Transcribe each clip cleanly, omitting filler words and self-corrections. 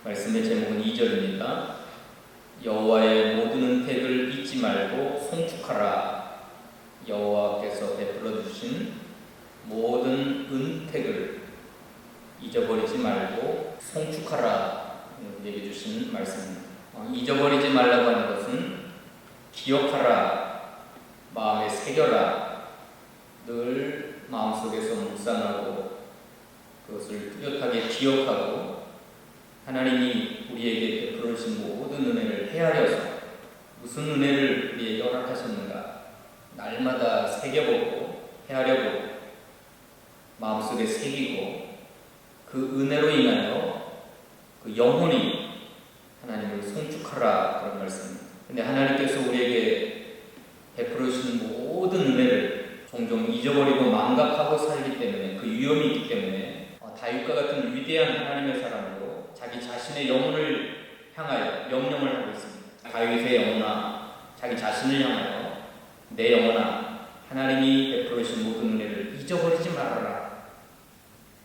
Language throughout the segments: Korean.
말씀의 제목은 2절입니다. 여호와의 모든 은택을 잊지 말고 송축하라. 여호와께서 베풀어 주신 모든 은택을 잊어버리지 말고 송축하라 얘기해 주신 말씀입니다. 잊어버리지 말라고 하는 것은 기억하라, 마음에 새겨라, 늘 마음속에서 묵상하고 그것을 뚜렷하게 기억하고 하나님이 우리에게 베풀어 주신 모든 은혜를 헤아려서 무슨 은혜를 우리에게 허락하셨는가 날마다 새겨보고 헤아려보고 마음속에 새기고 그 은혜로 인하여 그 영혼이 하나님을 송축하라 그런 말씀입니다. 근데 하나님께서 우리에게 베풀어 주신 모든 은혜를 종종 잊어버리고 망각하고 살기 때문에 그 위험이 있기 때문에 다윗과 같은 위대한 하나님의 사람으로 자기 자신의 영혼을 향하여 명령을 하고 있습니다. 다윗의 영혼아, 자기 자신을 향하여 내 영혼아, 하나님이 베풀어 주신 모든 은혜를 잊어버리지 말아라.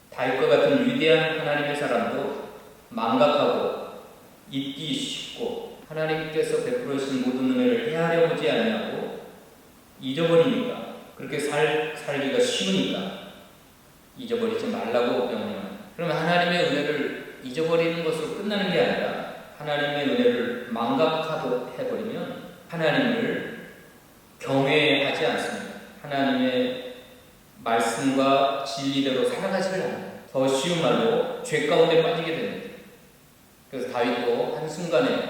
다윗과 같은 위대한 하나님의 사람도 망각하고 잊기 쉽고 하나님께서 베풀어 주신 모든 은혜를 헤아려보지 않냐고 잊어버리니까 그렇게 살기가 쉬우니까 잊어버리지 말라고 명령합니다. 그러면 하나님의 은혜를 잊어버리는 것으로 끝나는 게 아니라 하나님의 은혜를 망각하고 해버리면 하나님을 경외하지 않습니다. 하나님의 말씀과 진리대로 살아가지를 않아요. 더 쉬운 말로 죄 가운데 빠지게 됩니다. 그래서 다윗도 한순간에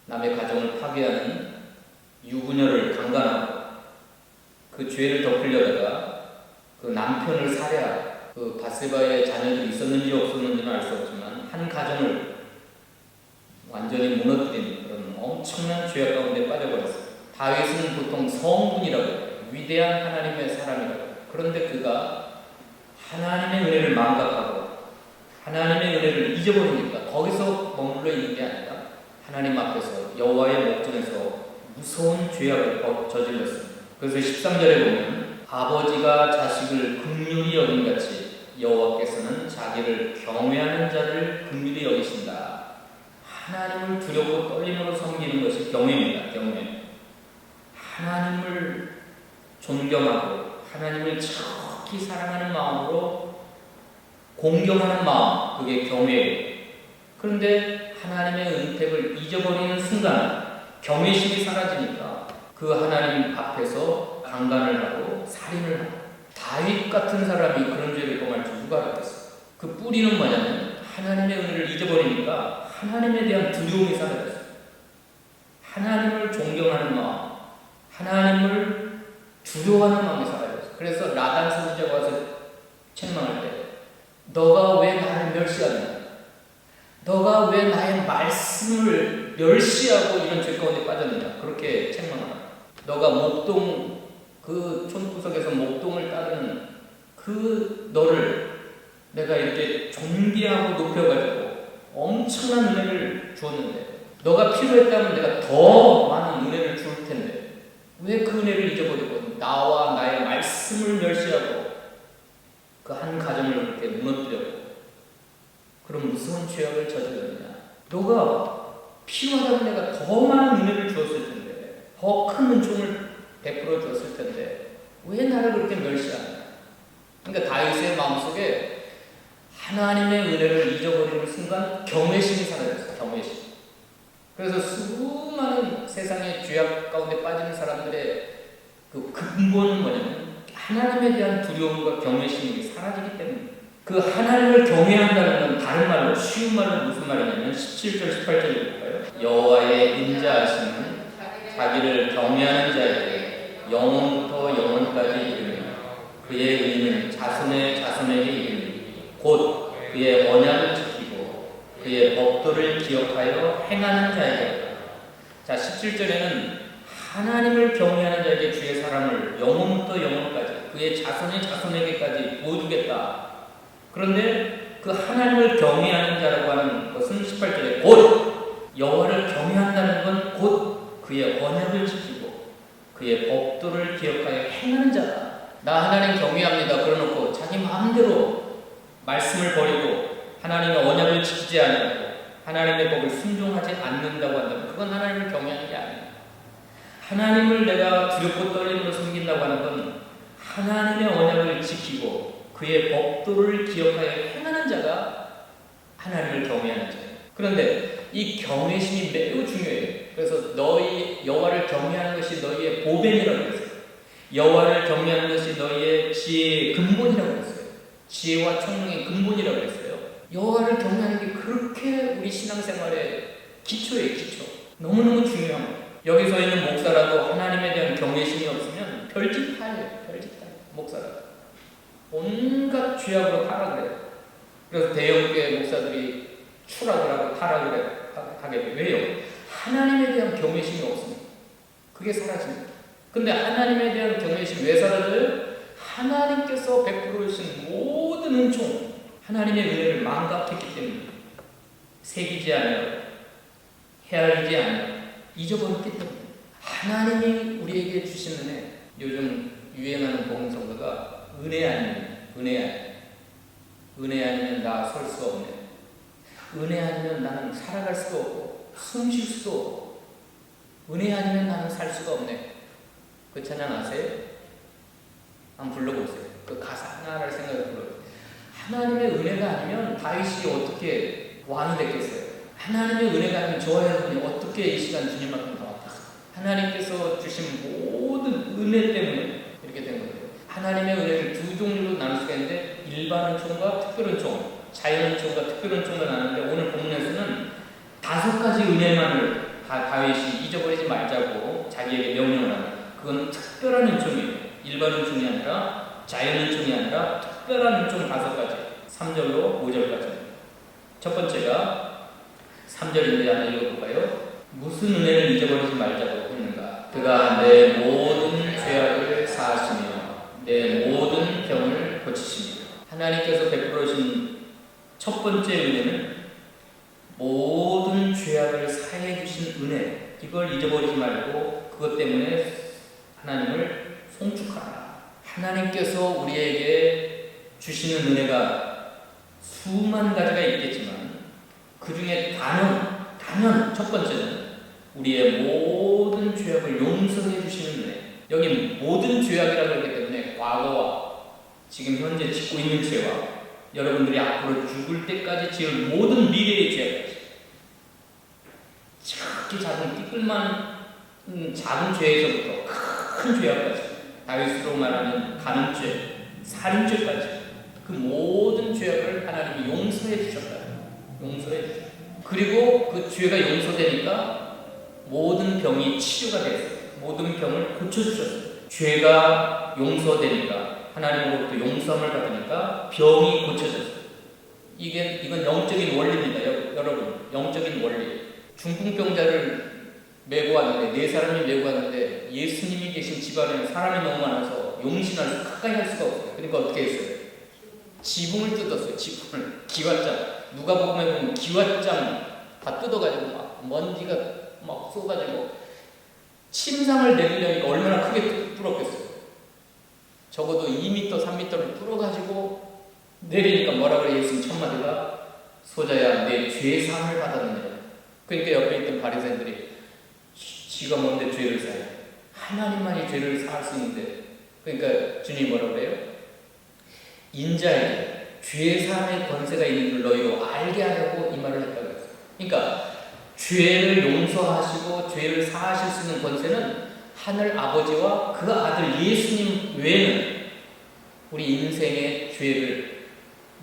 남의 가정을 파괴하는 유부녀를 강간하고 그 죄를 덮으려다가 그 남편을 살해하고 그 바세바의 자녀들이 있었는지 없었는지는 알 수 없지만 한 가정을 완전히 무너뜨린 그런 엄청난 죄악 가운데 빠져버렸어요. 다윗은 보통 성군이라고 해요. 위대한 하나님의 사람이라고 해요. 그런데 그가 하나님의 은혜를 망각하고 하나님의 은혜를 잊어버리니까 거기서 머물러 있는 게 아니라 하나님 앞에서 여호와의 목전에서 무서운 죄악을 저질렀습니다. 그래서 13절에 보면 아버지가 자식을 긍휼히 여김같이 여호와께서는 자기를 경외하는 자를 긍휼히 여기신다. 하나님을 두렵고 떨림으로 섬기는 것이 경외입니다. 경외. 하나님을 존경하고 하나님을 정확히 사랑하는 마음으로 공경하는 마음, 그게 경외예요. 그런데 하나님의 은택을 잊어버리는 순간 경외심이 사라지니까 그 하나님 앞에서 강간을 하고 살인을 하고 다윗 같은 사람이 그런 죄를 범할 줄 누가 알았겠어요? 그 뿌리는 뭐냐면 하나님의 은혜를 잊어버리니까 하나님에 대한 두려움이 사라졌어요. 하나님을 존경하는 마음, 하나님을 두려워하는 마음이 사라졌어요. 그래서 나단 선지자가 와서 책망할 때 너가 왜 나를 멸시하느냐? 너가 왜 나의 말씀을 멸시하고 이런 죄 가운데 빠졌느냐? 그렇게 책망합니다. 너가 목동 그 촌구석에서 목동을 따르는 그 너를 내가 이렇게 존귀하고 높여가지고 엄청난 은혜를 주었는데 너가 필요했다면 내가 더 많은 은혜를 줄 텐데 왜 그 은혜를 잊어버리고 나와 나의 말씀을 멸시하고 그 한 가정을 그렇게 무너뜨렸고 그런 무서운 죄악을 저질렀느냐? 너가 필요하다면 내가 더 많은 은혜를 주었을 텐데 더 큰 은총을 베풀어 주었을 텐데 왜 나를 그렇게 멸시하느냐? 그러니까 다윗의 마음속에 하나님의 은혜를 잊어버리는 순간 경외심이 사라졌어요. 경외심. 그래서 수많은 세상의 죄악 가운데 빠지는 사람들의 그 근본은 뭐냐면 하나님에 대한 두려움과 경외심이 사라지기 때문에 그 하나님을 경외한다는 건 다른 말로 쉬운 말로 무슨 말이냐면 17절 18절을 볼까요? 여호와의 인자하심은 자기를 경외하는 자에게 영원부터 영원까지 이르며 그의 의는 자손의 자손에게 이르니 곧 그의 언약을 지키고 그의 법도를 기억하여 행하는 자에게. 자 17절에는 하나님을 경외하는 자에게 주의 사랑을 영원부터 영원까지 그의 자손의 자손에게까지 보여주겠다. 그런데 그 하나님을 경외하는 자라고 하는 것은 18절에 곧 여호와를 경외한다는 건 곧 그의 언약을 지키고 그의 법도를 기억하여 행하는 자다. 나 하나님 경외합니다. 그러놓고 자기 마음대로 말씀을 버리고 하나님의 언약을 지키지 않고 하나님의 법을 순종하지 않는다고 한다면 그건 하나님을 경외하는 게 아니에요. 하나님을 내가 두렵고 떨림으로 섬긴다고 하는 건 하나님의 언약을 지키고 그의 법도를 기억하여 행하는 자가 하나님을 경외하는 자예요. 그런데 이 경외심이 매우 중요해요. 그래서 너희 여호와를 경외하는 것이 너희의 보배니라고 했어요. 여호와를 경외하는 것이 너희의 지혜의 근본이라고 했어요. 지혜와 총명의 근본이라고 했어요. 여호와를 경외하는 게 그렇게 우리 신앙생활의 기초예요. 기초. 너무너무 중요합니다. 여기서 있는 목사라도 하나님에 대한 경외심이 없으면 별짓하예요. 별짓하예요. 목사라도 온갖 죄악으로 타락을 해요. 그래서 대형교회 목사들이 추락을 하고 타락을 하게 돼요. 왜요? 하나님에 대한 경외심이 없습니다. 그게 사라집니다. 근데 하나님에 대한 경외심이 왜 사라져요? 하나님께서 베풀어 주신 모든 은총, 하나님의 은혜를 망각했기 때문에 새기지 않아요. 헤아리지 않아요. 잊어버렸기 때문에 하나님이 우리에게 주신 은혜, 요즘 유행하는 복음성가가 은혜 아니면 은혜 아니면 은혜 아니면 나 설 수 없네. 은혜 아니면 나는 살아갈 수도 없고 숨 쉴 수도 없고 은혜 아니면 나는 살 수가 없네. 그 찬양 아세요? 한번 불러보세요. 그 가사 하나를 생각해 불러보세요. 하나님의 은혜가 아니면 다윗이 어떻게 왕이 됐겠어요? 하나님의 은혜가 아니면 저와 여러분이 어떻게 이 시간 주님 앞에 나왔겠어요? 하나님께서 주신 모든 은혜 때문에 이렇게 된 거예요. 하나님의 은혜를 두 종류로 나눌 수가 있는데 일반 은총과 특별 은총, 자연 은총과 특별 은총을 나누는데 오늘 본문에서는 5가지 은혜만을 다윗이 잊어버리지 말자고 자기에게 명령을 합니다. 그건 특별한 은총이에요. 일반 은총이 아니라 자연 은총이 아니라 특별한 은총 5가지. 3절로 5절까지. 첫 번째가 3절인데 하나 읽어볼까요? 무슨 은혜를 잊어버리지 말자고 했는가? 그가 내 모든 죄악을 사하시며 내 모든 병을 고치십니다. 하나님께서 베풀어 주신 첫 번째 은혜는 모든 죄악을 사해 주신 은혜. 이걸 잊어버리지 말고 그것 때문에 하나님을 송축하라. 하나님께서 우리에게 주시는 은혜가 수만 가지가 있겠지만 그 중에 단연 첫 번째는 우리의 모든 죄악을 용서해 주시는 은혜. 여기 모든 죄악이라고 했기 때문에 과거와 지금 현재 짓고 있는 죄와 여러분들이 앞으로 죽을 때까지 지을 모든 미래의 죄까지 작게 작은 띠끌만 작은 죄에서부터 큰 죄악까지 다윗으로 말하는 간음죄, 살인죄까지 그 모든 죄악을 하나님이 용서해 주셨다. 용서해 주셨다. 그리고 그 죄가 용서되니까 모든 병이 치료가 됐어요. 모든 병을 고쳐주셨어요. 죄가 용서되니까 하나님으로부터 용서함을 받으니까 병이 고쳐졌어요. 이건 영적인 원리입니다. 여러분, 영적인 원리. 중풍병자를 메고 왔는데 4사람이 메고 왔는데 예수님이 계신 집안에 사람이 너무 많아서 용신할 가까이 할 수가 없어요. 그러니까 어떻게 했어요? 지붕을 뜯었어요. 지붕을. 기왓장. 누가복음에 보면 기왓장 다 뜯어가지고 막 먼지가 막 쏟아지고 침상을 내리려니까 얼마나 크게 뚫었겠어요. 적어도 2m, 3m를 뚫어가지고 내리니까 뭐라 그래? 예수님 첫 마디가 소자야 내 죄 사함을 받았느냐. 그러니까 옆에 있던 바리새인들이 지가 뭔데 죄를 사해? 하나님만이 죄를 사할 수 있는데. 그러니까 주님이 뭐라고 그래요? 인자에게 죄 사함의 권세가 있는 줄 너희로 알게 하려고 이 말을 했다고 했어요. 그러니까 죄를 용서하시고 죄를 사하실 수 있는 권세는 하늘 아버지와 그 아들 예수님 외에는 우리 인생의 죄를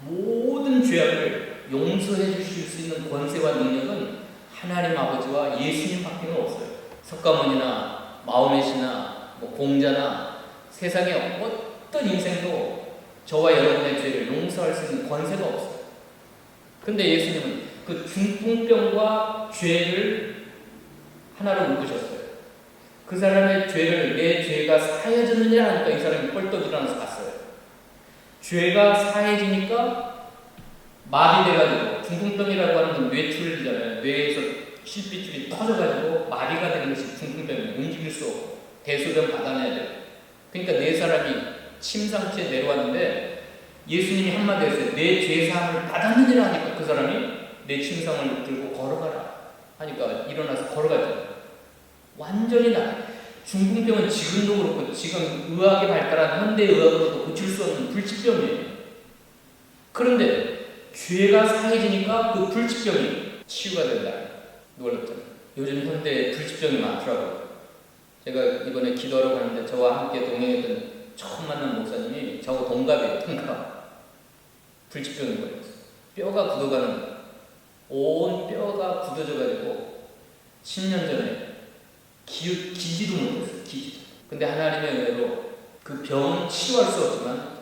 모든 죄악을 용서해 주실 수 있는 권세와 능력은 하나님 아버지와 예수님밖에 없어요. 석가모니나 마호메시나 공자나 세상의 어떤 인생도 저와 여러분의 죄를 용서할 수 있는 권세가 없어요. 근데 예수님은 그 중풍병과 죄를 하나로 묶으셨어요. 그 사람의 죄를 내 죄가 사해졌느냐 하니까 이 사람이 뻘떡 일어나서 갔어요. 죄가 사해지니까 마비돼가지고 중풍병이라고 하는 건 뇌출이잖아요. 뇌에서 실핏줄이 터져가지고 마비가 되는 것이 중풍병이에요. 움직일 수 없고 대소변 받아내야 돼요. 그러니까 4사람이 침상치에 내려왔는데 예수님이 한마디 했어요. 내 죄사함을 받았느니라 하니까 그 사람이 내 침상을 들고 걸어가라 하니까 일어나서 걸어가죠. 완전히 중풍병은 지금도 그렇고 지금 의학이 발달한 현대의학으로도 고칠 수 없는 불치병이에요. 그런데 죄가 사해지니까 그 불치병이 치유가 된다. 놀랍잖아요. 요즘 현대에 불치병이 많더라고요. 제가 이번에 기도하러 갔는데 저와 함께 동행했던 처음 만난 목사님이 저하고 동갑이에요. 동갑. 불치병이 걸렸어요. 뼈가 굳어가는 거예요. 온 뼈가 굳어져가지고 10년 전에 기지도 못했어요. 기지도. 근데 하나님의 은혜로 그 병은 치유할 수 없지만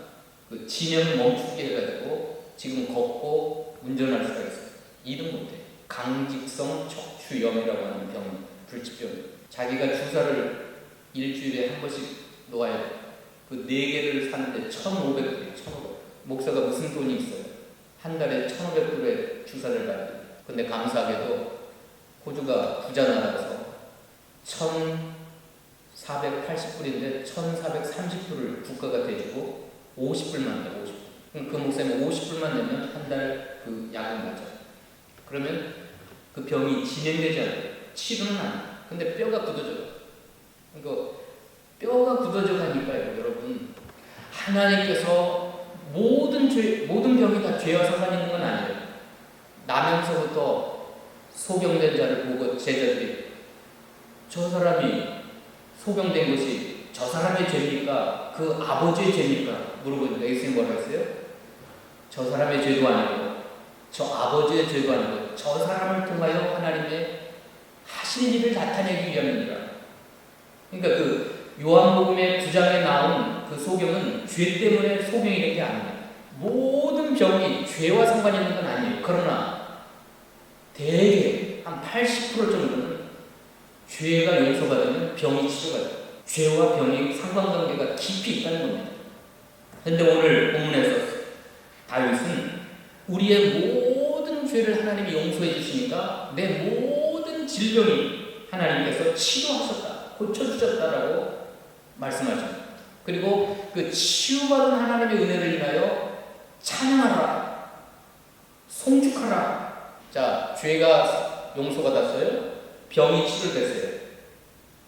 그 진행을 멈추게 해가지고 지금 걷고 운전할 수가 있어요. 일은 못해. 강직성 척추염이라고 하는 병, 불치병. 자기가 주사를 일주일에 한 번씩 놓아야 돼. 그 4개를 사는데 1,500불이에요. 1,500불. 목사가 무슨 돈이 있어요? 한 달에 1,500불에 주사를 가야 돼. 근데 감사하게도 호주가 부자 나라라서 1,480불인데 1,430불을 국가가 대주고 50불만 돼. 50불. 그 목사님 50불만 내면 한 달 그 약을 맞아요. 그러면 그 병이 진행되지 않아요. 치료는 안 해요. 근데 뼈가 굳어져요. 그러니까 뼈가 굳어져 가니까요, 여러분. 하나님께서 모든 병이 다 죄와 상관 있는 건 아니에요. 나면서부터 소경된 자를 보고 제자들이 저 사람이 소경된 것이 저 사람의 죄입니까? 그 아버지의 죄입니까? 물어보니까 예수님 뭐라고 했어요? 저 사람의 죄도 아니고 저 아버지의 죄도 아니고 저 사람을 통하여 하나님의 하신 일을 나타내기 위함이니라. 그러니까 그 요한복음의 9장에 나온 그 소경은 죄 때문에 소경이 된 게 아니에요. 모든 병이 죄와 상관이 있는 건 아니에요. 그러나 대개 한 80% 정도는 죄가 용서가 되면 병이 치료가 돼요. 죄와 병이 상관관계가 깊이 있다는 겁니다. 그런데 오늘 본문에서 다윗은 우리의 모든 죄를 하나님이 용서해 주시니까 내 모든 질병이 하나님께서 치료하셨다, 고쳐주셨다라고 말씀하십니다. 그리고 그 치유받은 하나님의 은혜를 인하여 찬양하라, 송축하라. 자, 죄가 용서받았어요. 병이 치료됐어요.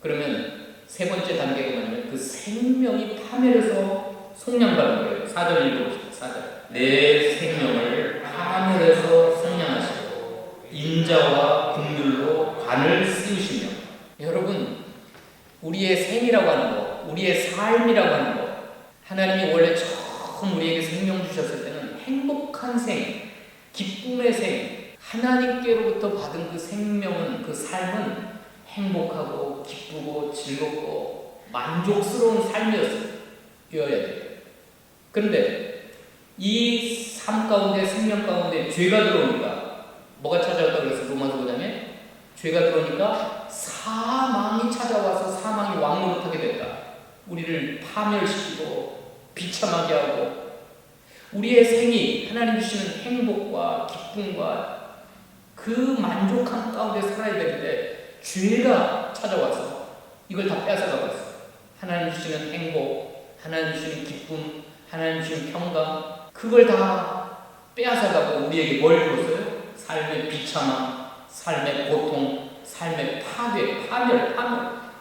그러면 세 번째 단계가 뭐냐면 그 생명이 파멸해서 속량받는 거예요. 4절 읽어보시죠. 4절. 내 생명을 파멸해서 속량하시고 인자와 긍휼로 관을 씌우시며. 여러분, 우리의 생이라고 하는 거, 우리의 삶이라고 하는 거, 하나님이 원래 처음 우리에게 생명 주셨을 때는 행복한 생, 기쁨의 생, 하나님께로부터 받은 그 생명은, 그 삶은 행복하고 기쁘고 즐겁고 만족스러운 삶이었어요. 돼요. 그런데 이 삶 가운데, 생명 가운데 죄가 들어오니까 뭐가 찾아왔다고 그랬어요? 로마서 5장에 죄가 들어오니까 사망이 찾아와서 사망이 왕노릇하게 됐다. 우리를 파멸시키고 비참하게 하고 우리의 생이 하나님 주시는 행복과 기쁨과 그 만족함 가운데 살아야 되는데 죄가 찾아와서 이걸 다 뺏어가고 있어요. 하나님 주시는 행복, 하나님 주시는 기쁨, 하나님 주시는 평강, 그걸 다 빼앗아가고 우리에게 뭘 줬어요? 삶의 비참함, 삶의 고통, 삶의 파멸.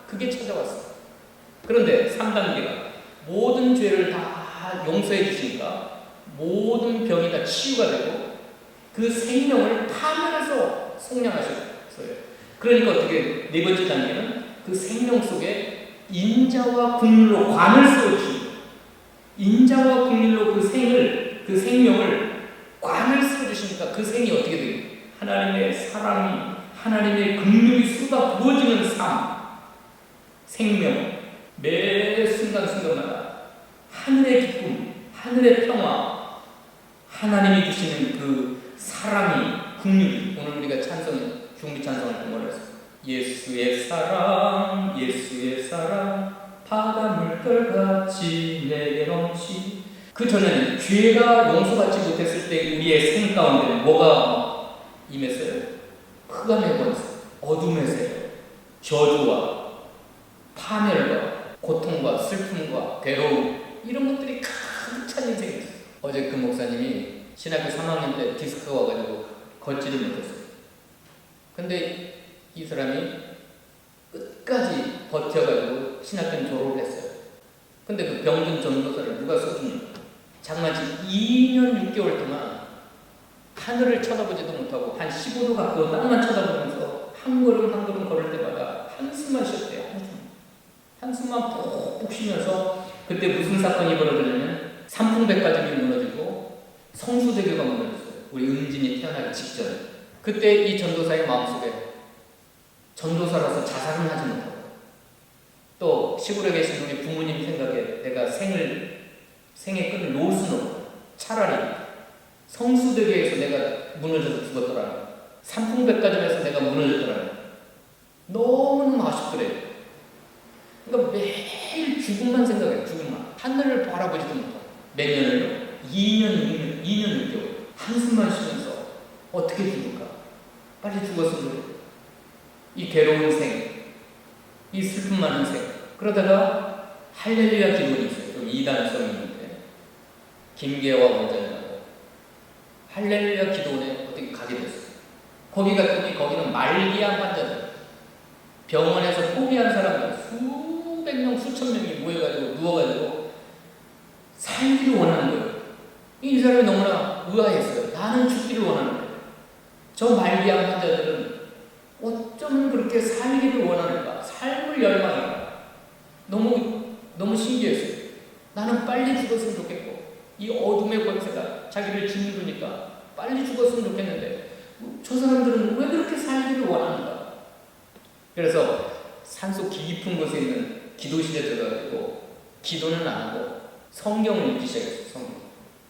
그게 찾아왔어요. 그런데 3단계가 모든 죄를 다 용서해 주시니까 모든 병이 다 치유가 되고 그 생명을 파멸해서 속량하셨어요. 그러니까 어떻게 네 번째 단계는 그 생명 속에 인자와 긍휼로 관을 세워주십니다. 인자와 긍휼로 그 생명을 관을 세워주시니까 그 생이 어떻게 돼요? 하나님의 사랑이, 하나님의 긍휼이 쏟아 부어지는 삶, 생명, 매 순간순간마다 하늘의 기쁨, 하늘의 평화, 하나님이 주시는 그 사랑이, 긍휼이. 오늘 우리가 중비 찬송을 통해서 예수의 사랑, 예수의 사랑, 바닷물결같이 내게 넘치. 그 전에는 죄가 용서받지 못했을 때 우리의 생 가운데 뭐가 임했어요? 흑암의 권세, 어둠의 세, 저주와 파멸과 고통과 슬픔과 괴로움, 이런 것들이 가득 찬 인생이었어요. 어제 그 목사님이 신학교 3학년 때 디스크가 와가지고 걷지를 못했어요. 근데 이 사람이 끝까지 버텨가지고 신학교 졸업을 했어요. 근데 그 병든 전도사를 누가 써주냐? 장마치 2년 6개월 동안 하늘을 쳐다보지도 못하고 한 15도 가까운 땅만 쳐다보면서 한 걸음 한 걸음 걸을 때마다 한숨만 쉬었대요. 한숨만 푹푹 쉬면서 그때 무슨 사건이 벌어졌냐면 삼풍백과점이 무너지고 성수대교가 무너졌어요. 우리 은진이 태어나기 직전에. 그때 이 전도사의 마음속에 전도사로서 자살은 하지 못하고 또 시골에 계신 우리 부모님 생각에 내가 생의 끈을 놓을 수는 없고 차라리 성수대교에서 내가 무너져서 죽었더라면 삼풍백과점에서 내가 무너졌더라면 너무너무 아쉽더래요. 그러니까 매일 죽음만 생각해요. 죽음만. 하늘을 바라보지도 못하고 몇 년을요? 2년 6개월 한숨만 쉬면서 어떻게 죽을까? 빨리 죽었으면 좋겠다. 이 괴로운 생, 이 슬픔 많은 생. 그러다가 할렐루야 기도원이 있어요. 좀 이단성이 있는데 김계화 원장이라고 할렐루야 기도원에 어떻게 가게 됐어요. 거기 갔더니 거기는 말기암 환자들, 병원에서 포기한 사람들 수백 명, 수천 명이 모여가지고 누워가지고 살기를 원하는 거예요. 이 사람이 너무나 의아했어요. 나는 죽기를 원하는데 저 말기암 환자들은 어쩌면 그렇게 살기를 원하는가? 삶을 열망할까? 너무 신기했어요. 나는 빨리 죽었으면 좋겠고 이 어둠의 권세가 자기를 짓누르니까 빨리 죽었으면 좋겠는데 저 사람들은 왜 그렇게 살기를 원하는가? 그래서 산속 깊은 곳에 있는 기도실에 들어가지고 기도는 안 하고 성경을 읽기 시작했어요. 성경.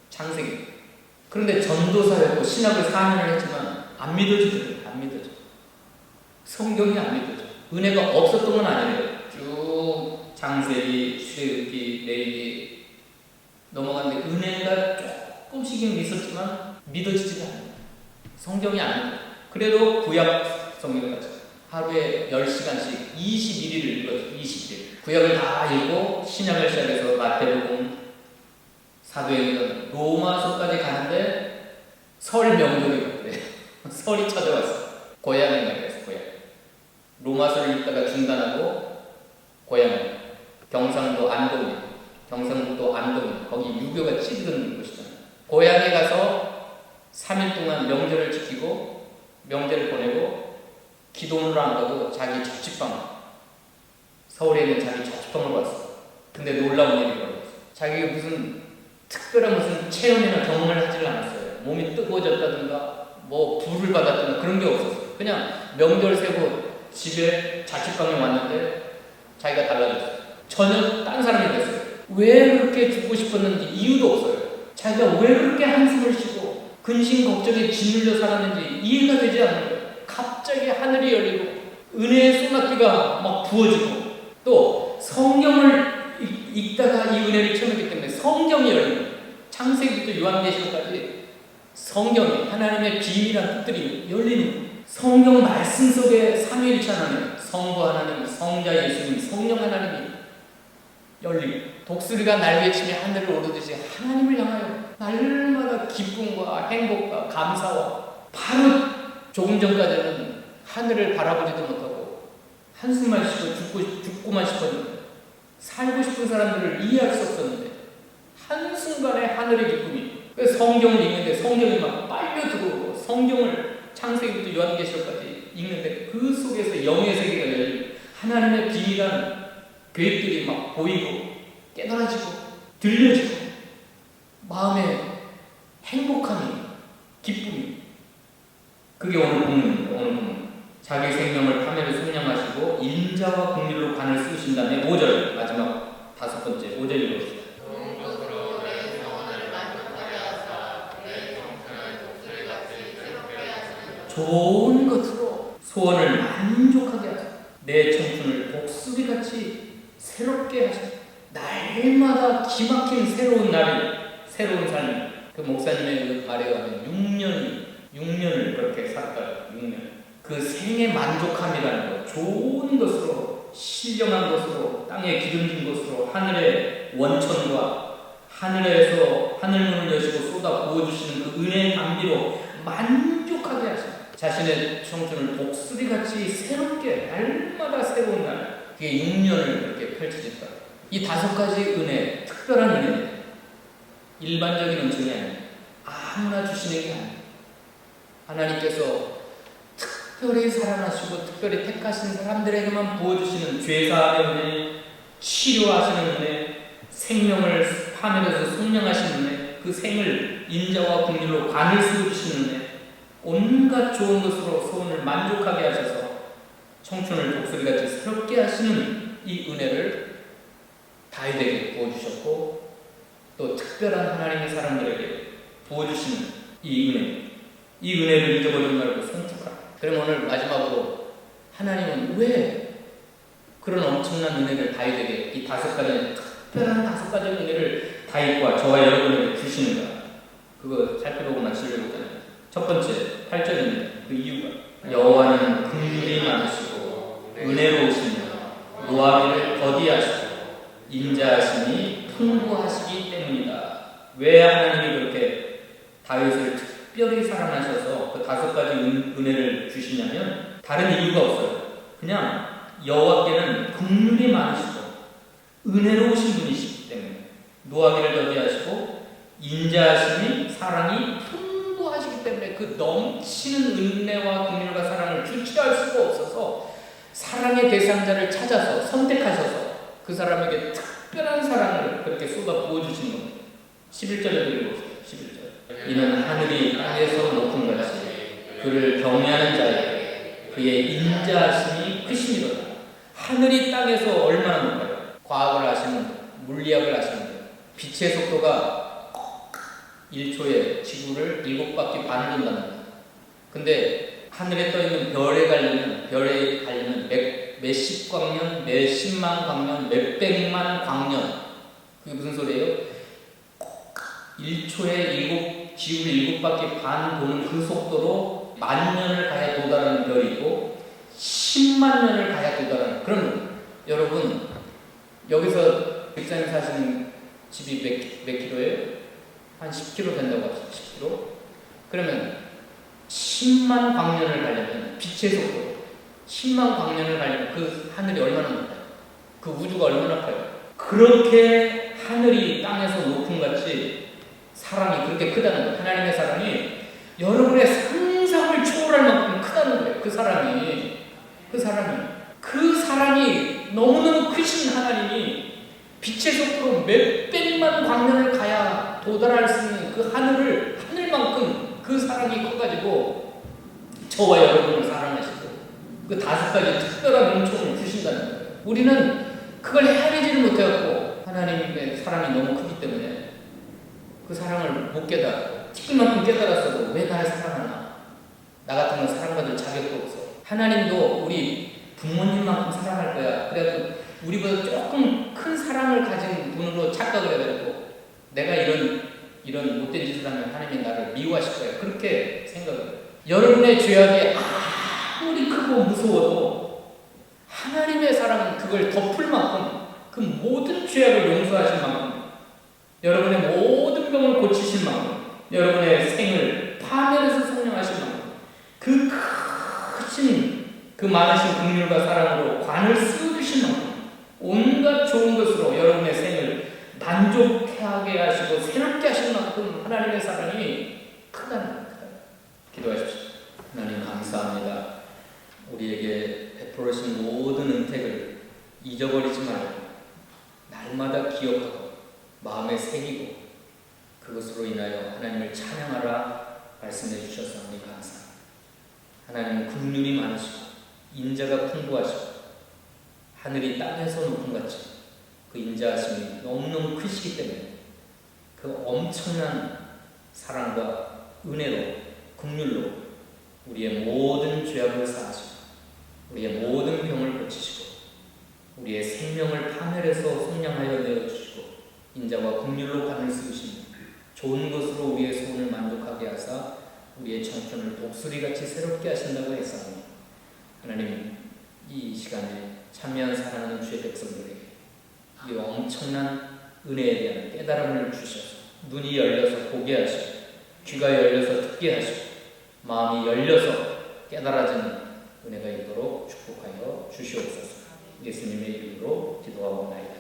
창세기. 그런데 전도사였고 신학을 4년을 했지만 안 믿어지더라고요. 안 믿어져. 성경이 안 믿어져. 은혜가 없었던 건 아니에요. 쭉 창세기, 출애굽기, 레위기 넘어갔는데 은혜가 조금씩은 있었지만 믿어지지가 않아요. 성경이 안 믿어요. 그래도 구약 성경을 가지고 하루에 10시간씩 21일을 읽었어요. 21일. 구약을 다 읽고 신약을 시작해서 마태복음, 사도행전, 로마서까지 가는데 설 명절이 없대요. 설이 찾아왔어요. 고향에 가서 고향. 로마서를 읽다가 중단하고 고향. 경상도 안동에. 경상북도 안동에. 거기 유교가 찌드는 곳이잖아요. 고향에 가서 3일 동안 명절을 지키고 명절을 보내고 기도를 안 가고 자기 자취방, 서울에 있는 자기 자취방을 갔어. 근데 놀라운 일이 벌어졌어. 자기가 무슨 특별한 무슨 체험이나 경험을 하지를 않았어요. 몸이 뜨거워졌다든가 뭐 불을 받았다든가 그런 게 없었어요. 그냥 명절 세고 집에 자취방에 왔는데 자기가 달라졌어요. 전혀 딴 사람이 됐어요. 왜 그렇게 죽고 싶었는지 이유도 없어요. 자기가 왜 그렇게 한숨을 쉬고 근심 걱정에 짓눌려 살았는지 이해가 되지 않는 거예요. 갑자기 하늘이 열리고 은혜의 소낙비가 막 부어지고 또 성경을 읽다가 이 은혜를 체험했기 때문에 성경이 열리고 창세기부터 요한계시록까지 성경이 하나님의 비밀한 뜻들이 열리는 성경 말씀 속에 삼위일체 하나님, 성부 하나님, 성자 예수님, 성령 하나님이 열리고 독수리가 날개치며 하늘을 오르듯이 하나님을 향하여 날마다 기쁨과 행복과 감사와 바로 조금 전까지는 하늘을 바라보지도 못하고 한숨만 쉬고 죽고만 싶었는데 살고 싶은 사람들을 이해할 수 없었는데 한순간에 하늘의 기쁨이 성경을 읽는데 성경이 막 빨려 들어오고 성경을 창세기부터 요한계시록까지 읽는데 그 속에서 영의 세계가 열리고 하나님의 비밀한 계획들이 막 보이고 깨달아지고 들려지고 마음에 행복함이 기쁨이 그게 오늘 본문입니다. 오늘 본문. 자기 생명을 파멸을 속량하시고 인자와 긍휼로 관을 쓰신 다음에 5절 마지막 5번째 5절 읽어봅시다. 좋은 것으로 소원을 만족하게 하소서. 내 청춘을 독수리같이 새롭게 하소서. 날마다 기막힌 새로운 날, 새로운 삶. 그 목사님의 그 말에 가면 6년을 그렇게 살았어요. 6년. 그 생의 만족함이라는 것, 좋은 것으로, 신령한 것으로, 땅에 기름진 것으로 하늘의 원천과 하늘에서 하늘문을 여시고 쏟아 부어주시는 그 은혜의 담비로 만족하게 만족하게 하시고 자신의 청춘을 독수리같이 새롭게 날마다 새로운 날 그게 6년을 그렇게 펼쳐졌다. 이 5가지 은혜, 특별한 은혜입니다. 일반적인 은총이 아니에요. 아무나 주시는 게 아니에요. 하나님께서 특별히 사랑하시고 특별히 택하신 사람들에게만 부어주시는 죄사함의 은혜, 치료하시는 은혜, 생명을 파멸해서 성령하시는 은혜, 그 생을 인자와 긍휼로 관을 씌워주시는 은혜, 온갖 좋은 것으로 소원을 만족하게 하셔서 청춘을 독수리같이 새롭게 하시는 이 은혜를 다윗에게 부어주셨고 또 특별한 하나님의 사람들에게 부어주시는 이 은혜를 잊어버리지 말고 송축하라. 그럼 오늘 마지막으로 하나님은 왜 그런 엄청난 은혜를 다윗에게 이 5가지 특별한 5가지 은혜를 다윗과 저와 여러분에게 주시는가? 그거 살펴보고 마치려고 했잖아요. 첫 번째 8절입니다. 그 이유가 여호와는 긍휼이 많으시고 은혜로우시며 노하기를 더디하시고 인자하심이 풍부하시기 때문이다. 왜 하나님이 그렇게 다윗을 특별히 사랑하셔서 그 5가지 은혜를 주시냐면 다른 이유가 없어요. 그냥 여호와께는 긍휼이 많으시고 은혜로우신 분이시기 때문에 노하기를 더디하시고 인자하심이 사랑이 풍부하시기 때문에 그 넘치는 은혜와 긍휼과 사랑을 주체할 수가 없어서 사랑의 대상자를 찾아서 선택하셔서 그 사람에게 특별한 사랑을 그렇게 쏟아 부어주시는 겁니다. 11절에 읽어보세요. 11절. 이는 하늘이 땅에서 높은 같이 그를 경외하는 자에게 그의 인자하심이 크심이로다. 하늘이 땅에서 얼마나 높아요? 과학을 아시는 분, 물리학을 아시는 분, 빛의 속도가 1초에 지구를 7바퀴 반을 돈답니다. 근데 하늘에 떠있는 별에 가려면 몇십 광년, 몇십만 광년, 몇백만 광년. 그게 무슨 소리예요? 1초에 지구를 7바퀴 반 도는 그 속도로 10,000년을 가야 도달하는 별이 있고 10만 년을 가야 도달하는. 그럼 여러분 여기서 백사님 사시는 집이 몇 킬로예요? 한 10km 된다고 합시다. 10km. 그러면 10만 광년을 가려면 빛의 속도 10만 광년을 가려면 그 하늘이 얼마나 높아요? 그 우주가 얼마나 커요? 그렇게 하늘이 땅에서 높은 같이 사랑이 그렇게 크다는 거예요. 하나님의 사랑이 여러분의 상상을 초월할 만큼 크다는 거예요. 그 사랑이 너무너무 크신 하나님이 빛의 속도로 몇백만 광년을 가야 도달할 수 있는 그 하늘만큼 그 사랑이 커가지고 저와 여러분을 사랑하시고 그 5가지 특별한 은총을 주신다는 거예요. 우리는 그걸 헤아리지를 못해갖고 하나님의 사랑이 너무 크기 때문에 그 사랑을 못 깨달고 티끌만큼 깨달았어도 왜 나를 사랑하나? 나 같은 건 사랑받을 자격도 없어. 하나님도 우리 부모님만큼 사랑할 거야. 그래도 우리보다 조금 큰 사랑을 가진 분으로 착각을 해가지고 내가 이런 못된 짓을 하면 하나님이 나를 미워하실 거야. 그렇게 생각을 해요. 여러분의 죄악이 아무리 크고 무서워도 하나님의 사랑은 그걸 덮을 만큼 그 모든 죄악을 용서하실 만큼 여러분의 모든 병을 고치실 만큼 여러분의 생을 파멸해서 성령하실 만큼 그 크신 그 많으신 긍휼과 사랑으로 관을 씌워주실 만큼 온갖 좋은 것으로 여러분의 생을 만족하게 하시고 새롭게 하실 만큼 하나님의 사랑이 크다는 거예요. 기도하십시오. 하나님 감사합니다. 우리에게 베풀으신 모든 은택을 잊어버리지 말고 날마다 기억하고 마음에 새기고 그것으로 인하여 하나님을 찬양하라 말씀해 주셔서 하나님 감사합니다. 하나님은 긍휼이 많으시고 인자가 풍부하시고 하늘이 땅에서 높은 같이 그 인자하심이 너무너무 크시기 때문에 그 엄청난 사랑과 은혜로 긍휼로 우리의 모든 죄악을 사하시고 우리의 모든 병을 고치시고 우리의 생명을 파멸해서 성량하여 내어주시고 인자와 긍휼로 관을 씌우시며 좋은 것으로 우리의 소원을 만족하게 하사 우리의 청춘을 독수리같이 새롭게 하신다고 했사오니 하나님 이 시간에 참여한 사랑하는 주의 백성들에게 이 엄청난 은혜에 대한 깨달음을 주셔서 눈이 열려서 보게 하시고 귀가 열려서 듣게 하시고 마음이 열려서 깨달아지는 은혜가 있도록 축복하여 주시옵소서. 예수님의 이름으로 기도하옵나이다.